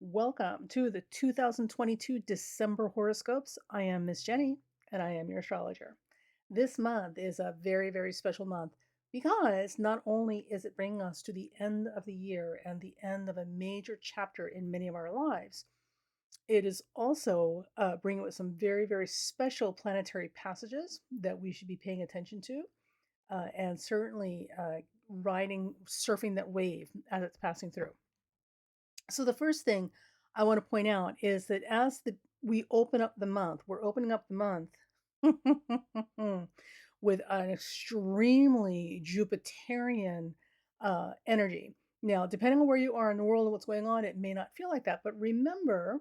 Welcome to the 2022 December horoscopes. I am Miss Jenny and I am your astrologer. This month is a very, very special month because not only is it bringing us to the end of the year and the end of a major chapter in many of our lives, it is also bringing with some very, very special planetary passages that we should be paying attention to and certainly surfing that wave as it's passing through. So the first thing I want to point out is that we open up the month, we're opening up the month with an extremely Jupiterian energy. Now, depending on where you are in the world and what's going on, it may not feel like that. But remember,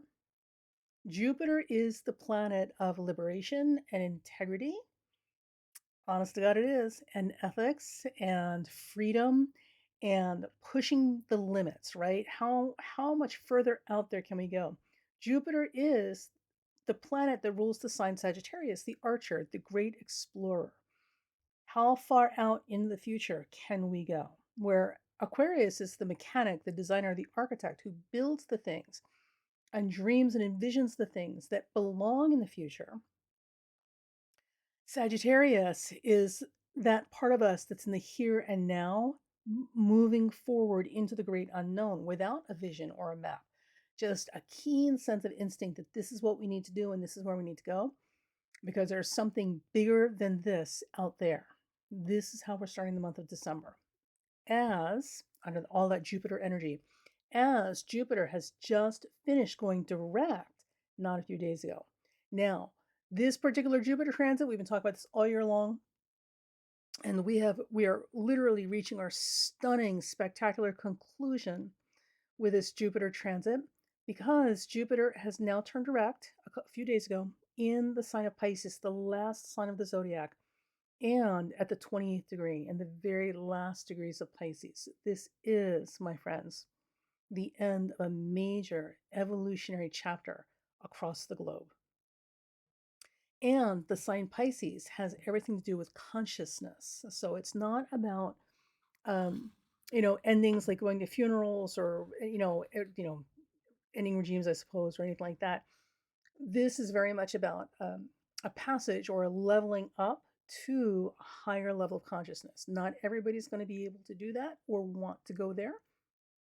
Jupiter is the planet of liberation and integrity. Honest to God, it is. And ethics and freedom and pushing the limits, right? How much further out there can we go? Jupiter is the planet that rules the sign Sagittarius, the archer, the great explorer. How far out in the future can we go? Where Aquarius is the mechanic, the designer, the architect who builds the things and dreams and envisions the things that belong in the future. Sagittarius is that part of us that's in the here and now, moving forward into the great unknown without a vision or a map. Just a keen sense of instinct that this is what we need to do and this is where we need to go because there's something bigger than this out there. This is how we're starting the month of December. As under all that Jupiter energy, as Jupiter has just finished going direct not a few days ago. Now, this particular Jupiter transit, we've been talking about this all year long, and we are literally reaching our stunning, spectacular conclusion with this Jupiter transit because Jupiter has now turned direct a few days ago in the sign of Pisces, the last sign of the zodiac, and at the 28th degree, in the very last degrees of Pisces. This is, my friends, the end of a major evolutionary chapter across the globe. And the sign Pisces has everything to do with consciousness. So it's not about, um, endings like going to funerals or, ending regimes, I suppose, or anything like that. This is very much about a passage or a leveling up to a higher level of consciousness. Not everybody's going to be able to do that or want to go there,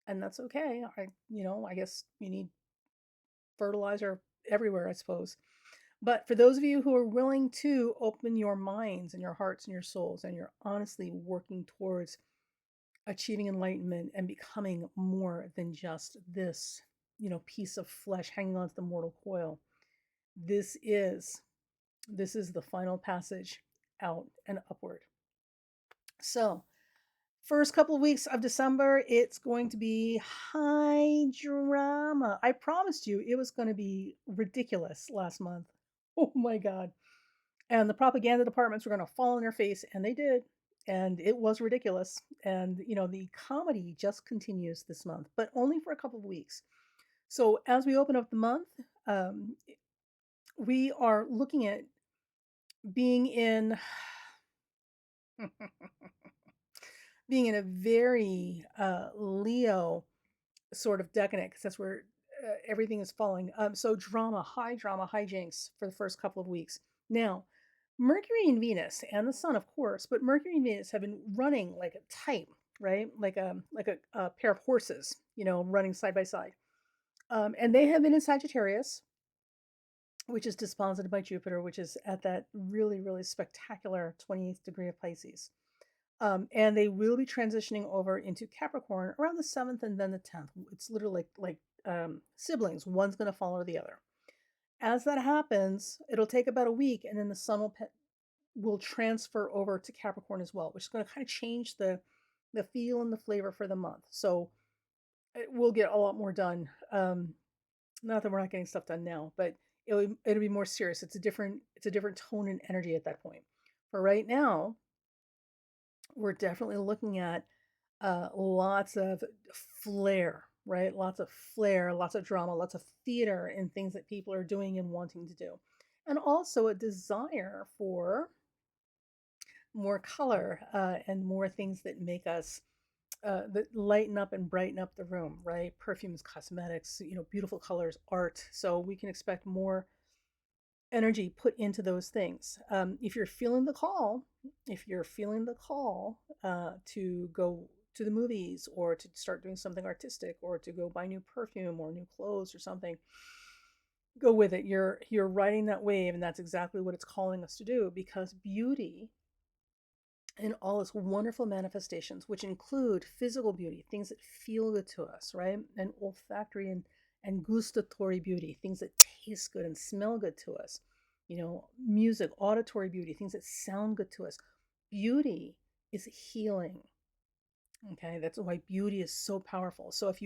and that's okay. I guess you need fertilizer everywhere, I suppose. But for those of you who are willing to open your minds and your hearts and your souls, and you're honestly working towards achieving enlightenment and becoming more than just this, piece of flesh hanging onto the mortal coil, this is this is the final passage out and upward. So, first couple of weeks of December, it's going to be high drama. I promised you it was going to be ridiculous last month. Oh my God. And the propaganda departments were going to fall on their face, and they did. And it was ridiculous. And, the comedy just continues this month, but only for a couple of weeks. So, as we open up the month, um, we are looking at being in being in a very Leo sort of decadent because that's where everything is falling. So drama, hijinks for the first couple of weeks. Now, Mercury and Venus and the Sun, of course, but Mercury and Venus have been running like a type, right? Like a pair of horses, running side by side. And they have been in Sagittarius, which is disposited by Jupiter, which is at that really, really spectacular 28th degree of Pisces. And they will be transitioning over into Capricorn around the 7th and then the 10th. It's literally like siblings. One's going to follow the other. As that happens, it'll take about a week, and then the sun will transfer over to Capricorn as well, which is going to kind of change the feel and the flavor for the month. So we'll get a lot more done. Not that we're not getting stuff done now, but it'll be more serious. It's a different tone and energy at that point. For right now, we're definitely looking at lots of flair, right? Lots of flair, lots of drama, lots of theater and things that people are doing and wanting to do. And also a desire for more color and more things that make us that lighten up and brighten up the room, right? Perfumes, cosmetics, beautiful colors, art. So we can expect more energy put into those things. If you're feeling the call, if you're feeling the call to go to the movies or to start doing something artistic or to go buy new perfume or new clothes or something, go with it. You're riding that wave, and that's exactly what it's calling us to do, because beauty and all its wonderful manifestations, which include physical beauty, things that feel good to us, right? And olfactory and gustatory beauty, things that taste good and smell good to us. Music, auditory beauty, things that sound good to us. Beauty is healing. Okay, that's why beauty is so powerful. So if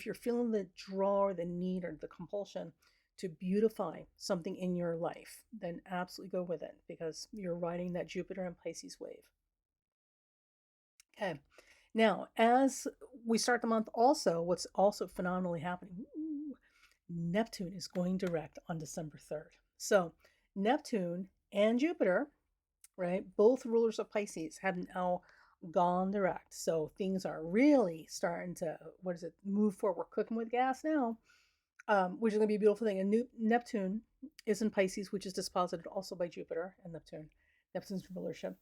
you're feeling the draw or the need or the compulsion to beautify something in your life, then absolutely go with it, because you're riding that Jupiter and Pisces wave. Okay. Now, as we start the month, also, what's also phenomenally happening, Neptune is going direct on December 3rd. So, Neptune and Jupiter, right, both rulers of Pisces, have now gone direct. So, things are really starting to, what is it, move forward. We're cooking with gas now, which is going to be a beautiful thing. And Neptune is in Pisces, which is disposited also by Jupiter and Neptune, Neptune's rulership.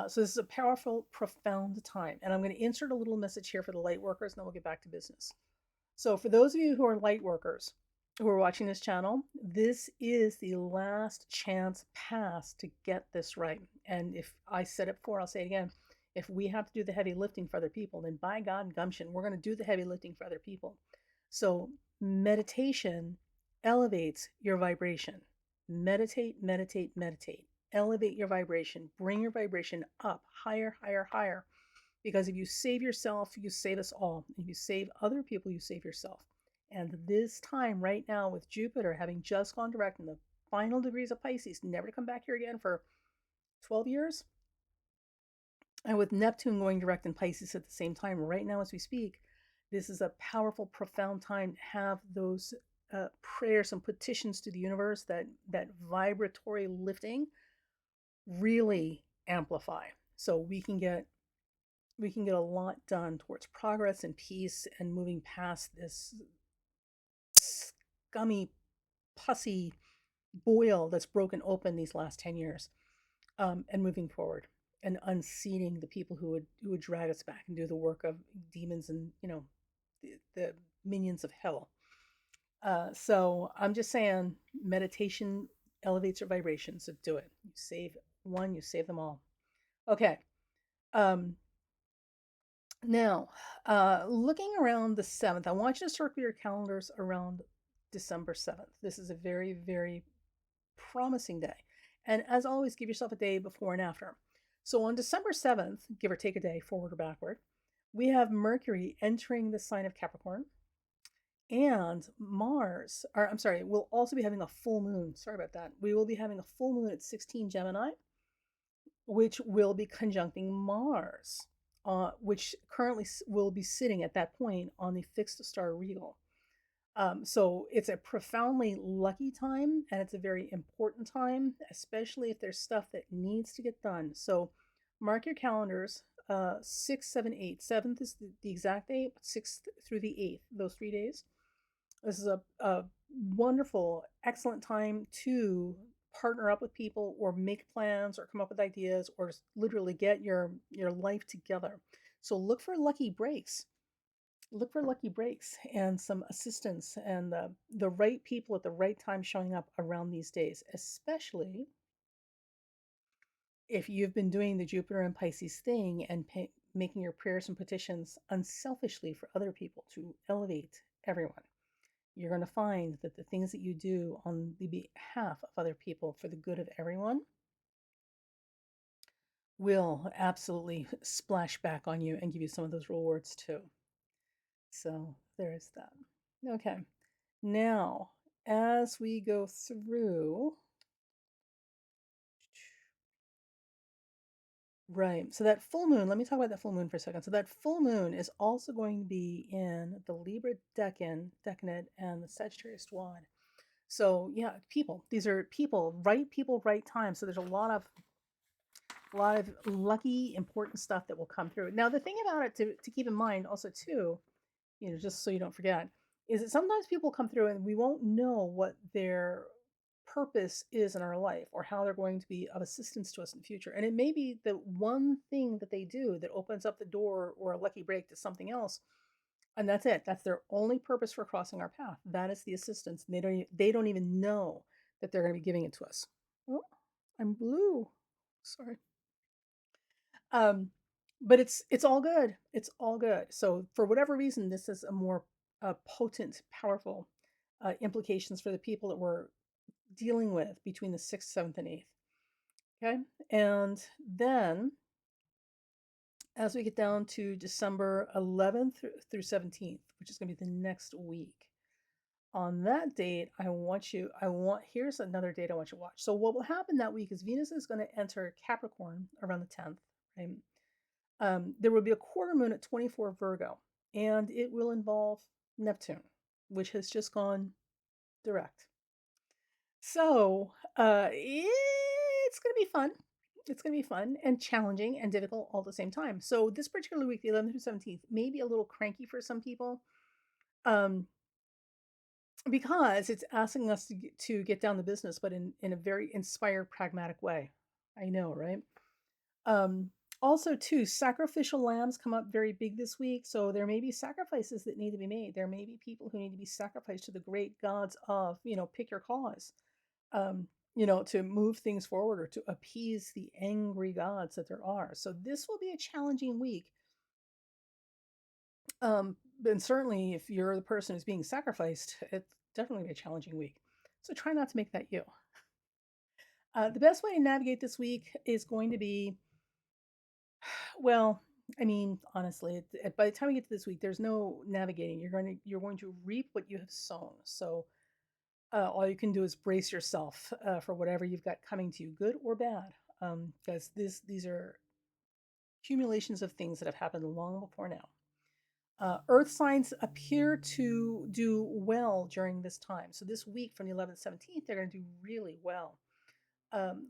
So this is a powerful, profound time. And I'm going to insert a little message here for the light workers, and then we'll get back to business. So for those of you who are light workers who are watching this channel, this is the last chance pass to get this right. And if I said it before, I'll say it again. If we have to do the heavy lifting for other people, then by God, gumption, we're going to do the heavy lifting for other people. So meditation elevates your vibration. Meditate, meditate, meditate. Elevate your vibration. Bring your vibration up higher, higher, higher. Because if you save yourself, you save us all. If you save other people, you save yourself. And this time right now, with Jupiter having just gone direct in the final degrees of Pisces, never to come back here again for 12 years, and with Neptune going direct in Pisces at the same time, right now as we speak, this is a powerful, profound time to have those prayers and petitions to the universe, that vibratory lifting, really amplify. So we can get a lot done towards progress and peace and moving past this scummy, pussy boil that's broken open these last 10 years, and moving forward and unseating the people who would drag us back and do the work of demons and the minions of hell. So I'm just saying, meditation elevates your vibration, so do it. You save one, you save them all. Okay. Um, Now, looking around the 7th, I want you to circle your calendars around December 7th. This is a very, very promising day. And as always, give yourself a day before and after. So on December 7th, give or take a day, forward or backward, we have Mercury entering the sign of Capricorn. And Mars, or I'm sorry, we'll also be having a full moon. Sorry about that. We will be having a full moon at 16 Gemini, which will be conjuncting Mars, which currently will be sitting at that point on the fixed star regal. So it's a profoundly lucky time, and it's a very important time, especially if there's stuff that needs to get done. So mark your calendars. 6, 7, 8. 7th is the exact date, 6th through the 8th, those 3 days. This is a wonderful, excellent time to partner up with people or make plans or come up with ideas or just literally get your life together. So look for lucky breaks and some assistance and the right people at the right time showing up around these days, especially if you've been doing the Jupiter and Pisces thing and making your prayers and petitions unselfishly for other people to elevate everyone. You're going to find that the things that you do on the behalf of other people for the good of everyone will absolutely splash back on you and give you some of those rewards too. So there is that. Okay. Now, as we go through, right, so that full moon, let me talk about that full moon for a second. So that full moon is also going to be in the Libra decanate, and the Sagittarius Dwad. So yeah, people, these are people, right time. So there's a lot of A lot of lucky, important stuff that will come through. Now, the thing about it to keep in mind also too, just so you don't forget, is that sometimes people come through and we won't know what their purpose is in our life or how they're going to be of assistance to us in the future. And it may be the one thing that they do that opens up the door or a lucky break to something else. And that's it. That's their only purpose for crossing our path. That is the assistance. And they don't even know that they're going to be giving it to us. Oh, I'm blue. Sorry. Um, but it's all good. It's all good. So for whatever reason, this is a more potent, powerful implications for the people that we're dealing with between the 6th, 7th, and 8th. Okay. And then as we get down to December 11th through 17th, which is going to be the next week, on that date, here's another date I want you to watch. So, what will happen that week is Venus is going to enter Capricorn around the 10th, right? There will be a quarter moon at 24 Virgo, and it will involve Neptune, which has just gone direct. So, it's going to be fun. It's going to be fun and challenging and difficult all at the same time. So, this particular week, the 11th through 17th, may be a little cranky for some people um, because it's asking us to get down to business, but in a very inspired, pragmatic way. I know, right? Um, Also, too, sacrificial lambs come up very big this week. So there may be sacrifices that need to be made. There may be people who need to be sacrificed to the great gods of, pick your cause, to move things forward or to appease the angry gods that there are. So this will be a challenging week. And certainly if you're the person who's being sacrificed, it's definitely a challenging week. So try not to make that you. The best way to navigate this week is going to be, well, I mean, honestly, by the time we get to this week, there's no navigating. You're going to reap what you have sown. So all you can do is brace yourself for whatever you've got coming to you, good or bad, because these are accumulations of things that have happened long before now. Earth signs appear to do well during this time. So this week from the 11th to 17th, they're going to do really well.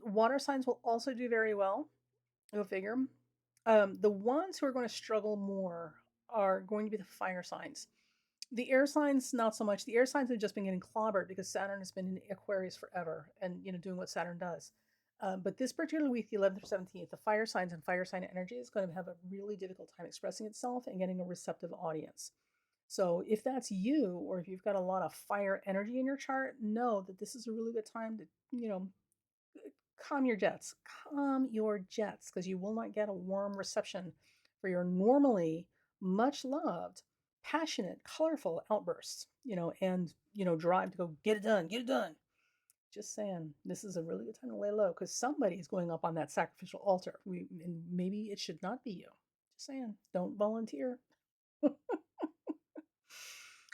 Water signs will also do very well. Go figure. The ones who are going to struggle more are going to be the fire signs. The air signs, not so much. The air signs have just been getting clobbered because Saturn has been in Aquarius forever and doing what Saturn does. But this particular week, the 11th or 17th, the fire signs and fire sign energy is going to have a really difficult time expressing itself and getting a receptive audience. So if that's you, or if you've got a lot of fire energy in your chart, know that this is a really good time to, calm your jets. Calm your jets, because you will not get a warm reception for your normally much loved, passionate, colorful outbursts, and, drive to go get it done, get it done. Just saying, this is a really good time to lay low because somebody's going up on that sacrificial altar. And maybe it should not be you. Just saying, don't volunteer.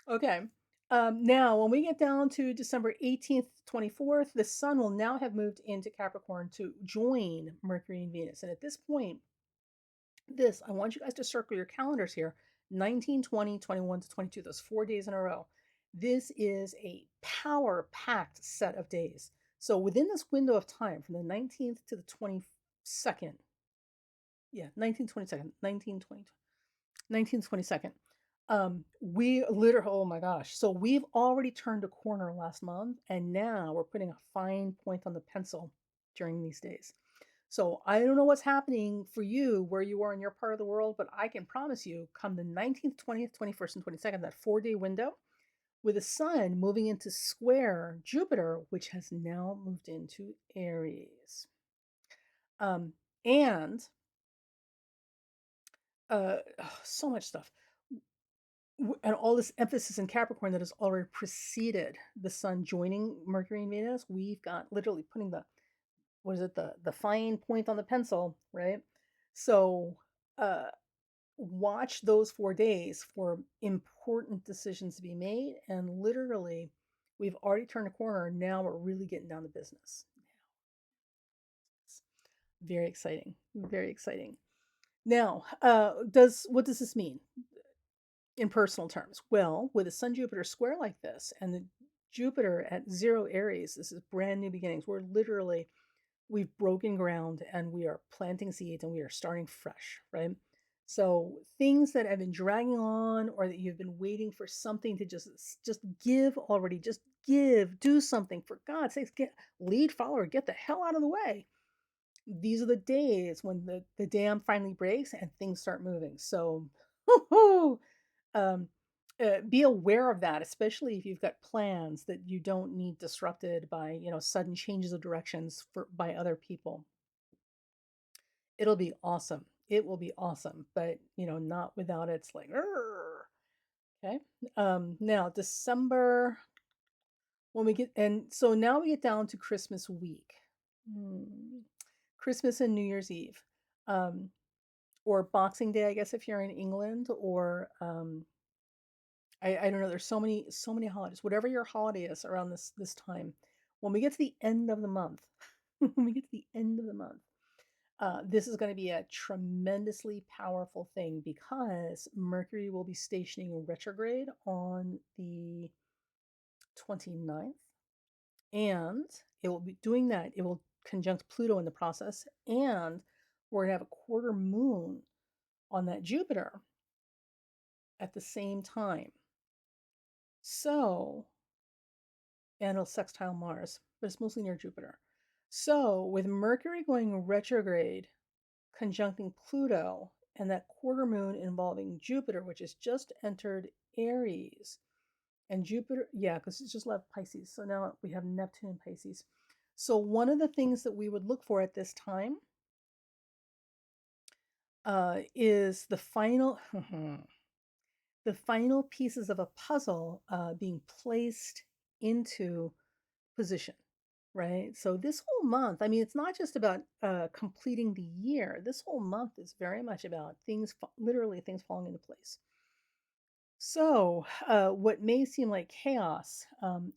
Okay. Now, when we get down to December 18th, 24th, the sun will now have moved into Capricorn to join Mercury and Venus. And at this point, I want you guys to circle your calendars here 19, 20, 21 to 22, those 4 days in a row. This is a power packed set of days. So within this window of time, from the 19th to the 22nd, yeah, 19th, 22nd, 19, 20, 19th, 22nd, we literally, oh my gosh. So we've already turned a corner last month, and now we're putting a fine point on the pencil during these days. So I don't know what's happening for you where you are in your part of the world, but I can promise you, come the 19th, 20th, 21st, and 22nd, that 4 day window, with the sun moving into square Jupiter, which has now moved into Aries. And so much stuff. And all this emphasis in Capricorn that has already preceded the sun joining Mercury and Venus. We've got literally putting the fine point on the pencil, right? So uh watch those 4 days for important decisions to be made. And literally, we've already turned a corner. Now we're really getting down to business. Very exciting. Very exciting. Now, what does this mean in personal terms? Well, with a Sun Jupiter square like this and the Jupiter at 0 Aries, this is brand new beginnings. We're literally we've broken ground and we are planting seeds and we are starting fresh, right? So things that have been dragging on or that you've been waiting for something to just give already, just give, do something for God's sakes, get lead follower, get the hell out of the way. These are the days when the dam finally breaks and things start moving. So um, be aware of that, especially if you've got plans that you don't need disrupted by, sudden changes of directions by other people. It'll be awesome. It will be awesome, but not without its like, "Arr." Okay. Now December, when we get, and so now we get down to Christmas week. Hmm. Christmas and New Year's Eve. Um, or Boxing Day, I guess, if you're in England, or I don't know. There's so many holidays. Whatever your holiday is around this time, when we get to the end of the month, when we get to the end of the month, this is going to be a tremendously powerful thing because Mercury will be stationing retrograde on the 29th, and it will be doing that. It will conjunct Pluto in the process, and we're going to have a quarter moon on that Jupiter at the same time. So, and it'll sextile Mars, but it's mostly near Jupiter. So, with Mercury going retrograde, conjuncting Pluto, and that quarter moon involving Jupiter, which has just entered Aries, and Jupiter, yeah, because it's just left Pisces. So now we have Neptune in Pisces. So, one of the things that we would look for at this time is the final. The final pieces of a puzzle being placed into position, right? So this whole month, I mean, it's not just about completing the year. This whole month is very much about things, literally things falling into place. So what may seem like chaos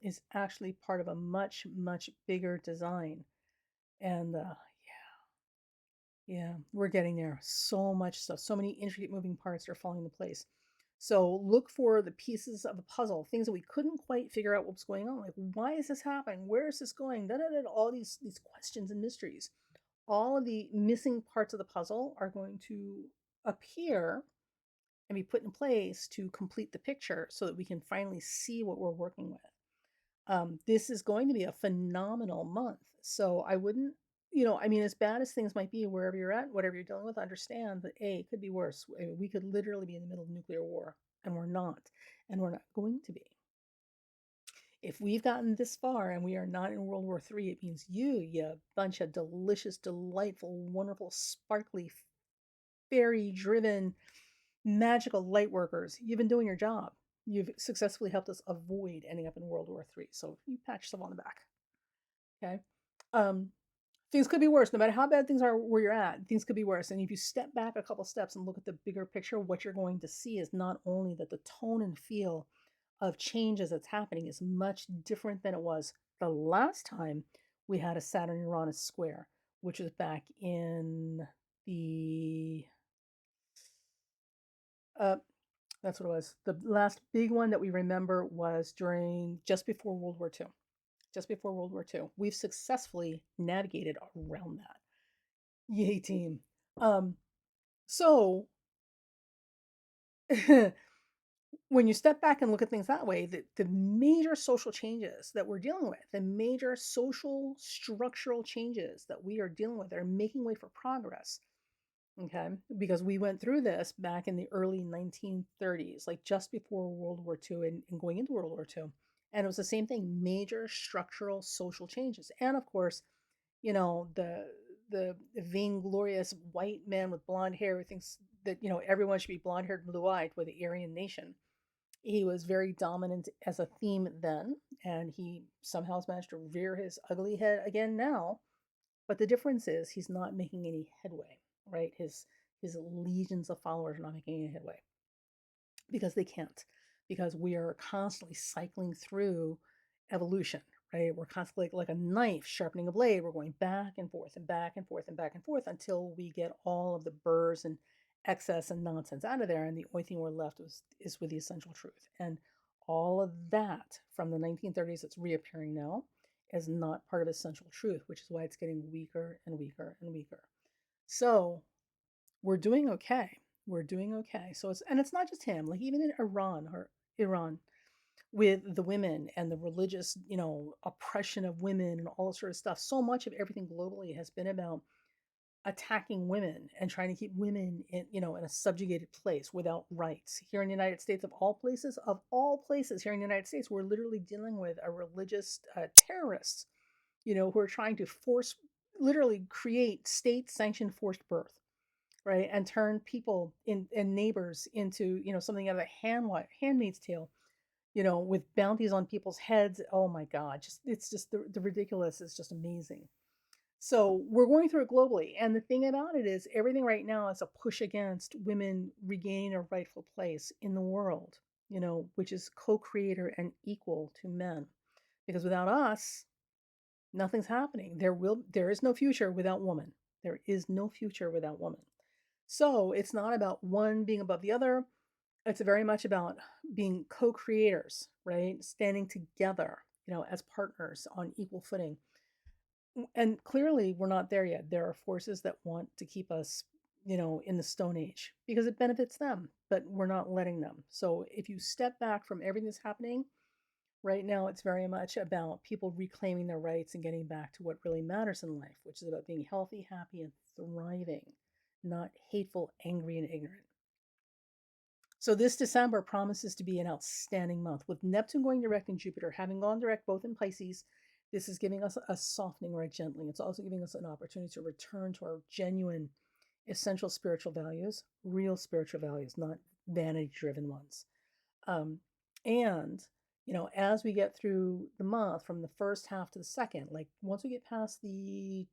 is actually part of a much, much bigger design. And yeah, we're getting there. So much stuff, so many intricate moving parts are falling into place. So look for the pieces of a puzzle, things that we couldn't quite figure out what's going on. Like, why is this happening? Where is this going? Da, da, da, all these questions and mysteries. All of the missing parts of the puzzle are going to appear and be put in place to complete the picture so that we can finally see what we're working with. This is going to be a phenomenal month. So I wouldn't, I mean, as bad as things might be wherever you're at, whatever you're dealing with, understand that it could be worse. I mean, we could literally be in the middle of nuclear war, and we're not, and we're not going to be. If we've gotten this far and we are not in World War III, it means you bunch of delicious, delightful, wonderful, sparkly, fairy driven, magical light workers, you've been doing your job. You've successfully helped us avoid ending up in World War III. So you pat yourself on the back. Okay. Um, things could be worse. No matter how bad things are where you're at, things could be worse. And if you step back a couple steps and look at the bigger picture, what you're going to see is not only that the tone and feel of change as it's happening is much different than it was the last time we had a Saturn Uranus square, which was back in the uh, that's what it was. The last big one that we remember was during just before World War II. Just before World War II. We've successfully navigated around that. Yay, team. Um, so when you step back and look at things that way, the major social changes that we're dealing with, the major social structural changes that we are dealing with are making way for progress. Okay, because we went through this back in the early 1930s, like just before World War II and going into World War II. And it was the same thing, major structural social changes. And of course, the vainglorious white man with blonde hair who thinks that, everyone should be blonde haired and blue eyed with the Aryan nation. He was very dominant as a theme then, and he somehow has managed to rear his ugly head again now. But the difference is he's not making any headway, right? His legions of followers are not making any headway because they can't, because we are constantly cycling through evolution, right? We're constantly like a knife sharpening a blade. We're going back and forth and back and forth and back and forth until we get all of the burrs and excess and nonsense out of there. And the only thing we're left is with the essential truth. And all of that from the 1930s that's reappearing now is not part of essential truth, which is why it's getting weaker and weaker and weaker. So we're doing okay. We're doing okay. So it's not just him. Like even in Iran, with the women and the religious, oppression of women and all this sort of stuff. So much of everything globally has been about attacking women and trying to keep women in a subjugated place without rights. Here in the United States, of all places, here in the United States, we're literally dealing with a religious terrorists, who are trying to literally create state-sanctioned forced birth, right, and turn people and neighbors into something out of a handmaid's tale, with bounties on people's heads. Oh my God, it's just the ridiculous is just amazing. So we're going through it globally. And the thing about it is, everything right now is a push against women regaining a rightful place in the world, which is co creator and equal to men. Because without us, nothing's happening. There is no future without woman. There is no future without woman. So it's not about one being above the other. It's very much about being co creators, right? Standing together, as partners on equal footing. And clearly we're not there yet. There are forces that want to keep us, in the Stone Age because it benefits them, but we're not letting them. So if you step back from everything that's happening right now, it's very much about people reclaiming their rights and getting back to what really matters in life, which is about being healthy, happy, and thriving, not hateful, angry, and ignorant. So this December promises to be an outstanding month. With Neptune going direct and Jupiter having gone direct both in Pisces, this is giving us a softening right gently. It's also giving us an opportunity to return to our genuine, essential spiritual values, real spiritual values, not vanity-driven ones. Um, and as we get through the month, from the first half to the second, like once we get past the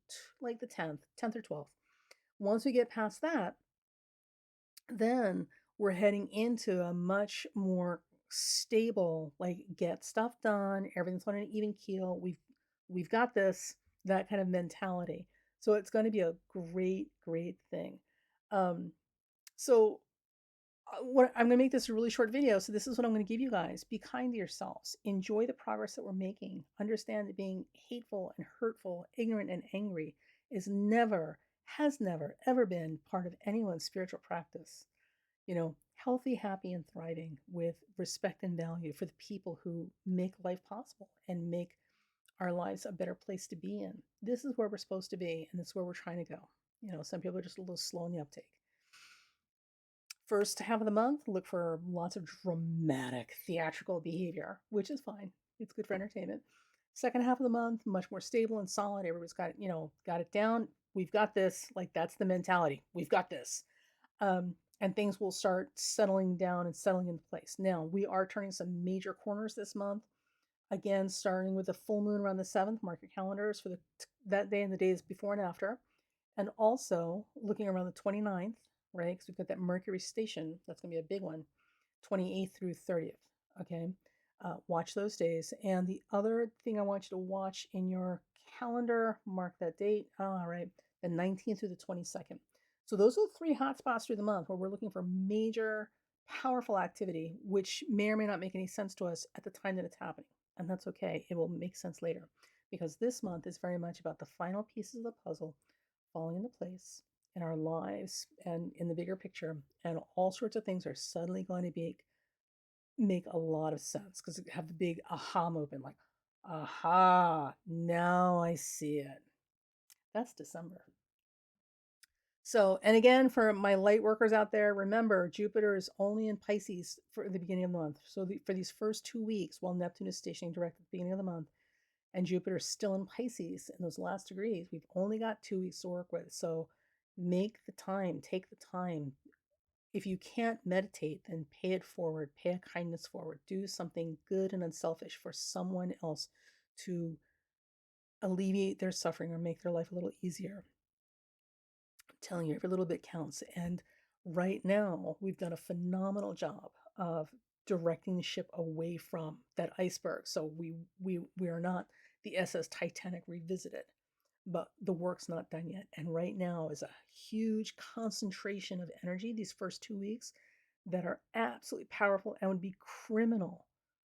10th or 12th, once we get past that, then we're heading into a much more stable, like, get stuff done, everything's on an even keel, we've got this, that kind of mentality. So it's going to be a great thing. um so what I'm going to make this a really short video, so this is what I'm going to give you guys. Be kind to yourselves, enjoy the progress that we're making, understand that being hateful and hurtful, ignorant and angry has never ever been part of anyone's spiritual practice. Healthy, happy, and thriving with respect and value for the people who make life possible and make our lives a better place to be in. This is where we're supposed to be, and this is where we're trying to go. Some people are just a little slow in the uptake. First half of the month, look for lots of dramatic theatrical behavior, which is fine. It's good for entertainment. Second half of the month, much more stable and solid. Everybody's got it down. We've got this. Like, that's the mentality. We've got this. And things will start settling down and settling into place. Now, we are turning some major corners this month. Again, starting with the full moon around the 7th, mark your calendars for that day and the days before and after. And also looking around the 29th, right? Because we've got that Mercury station. That's going to be a big one, 28th through 30th. Okay. Watch those days. And the other thing I want you to watch in your calendar, mark that date. All right. The 19th through the 22nd. So those are the 3 hot spots through the month where we're looking for major, powerful activity, which may or may not make any sense to us at the time that it's happening. And that's okay. It will make sense later, because this month is very much about the final pieces of the puzzle falling into place in our lives and in the bigger picture. And all sorts of things are suddenly going to make a lot of sense, because you have the big aha moment, like, aha, now I see it. That's December. So, and again, for my light workers out there, remember, Jupiter is only in Pisces for the beginning of the month. So for these first 2 weeks, while Neptune is stationing direct at the beginning of the month, and Jupiter is still in Pisces in those last degrees, we've only got 2 weeks to work with. So make the time, take the time. If you can't meditate, then pay it forward, pay a kindness forward, do something good and unselfish for someone else to alleviate their suffering or make their life a little easier. I'm telling you, every little bit counts. And right now, we've done a phenomenal job of directing the ship away from that iceberg. So we are not the SS Titanic revisited, but the work's not done yet. And right now is a huge concentration of energy these first 2 weeks that are absolutely powerful and would be criminal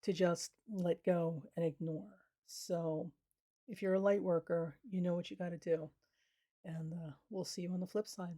to just let go and ignore. So if you're a light worker, you know what you got to do. And we'll see you on the flip side.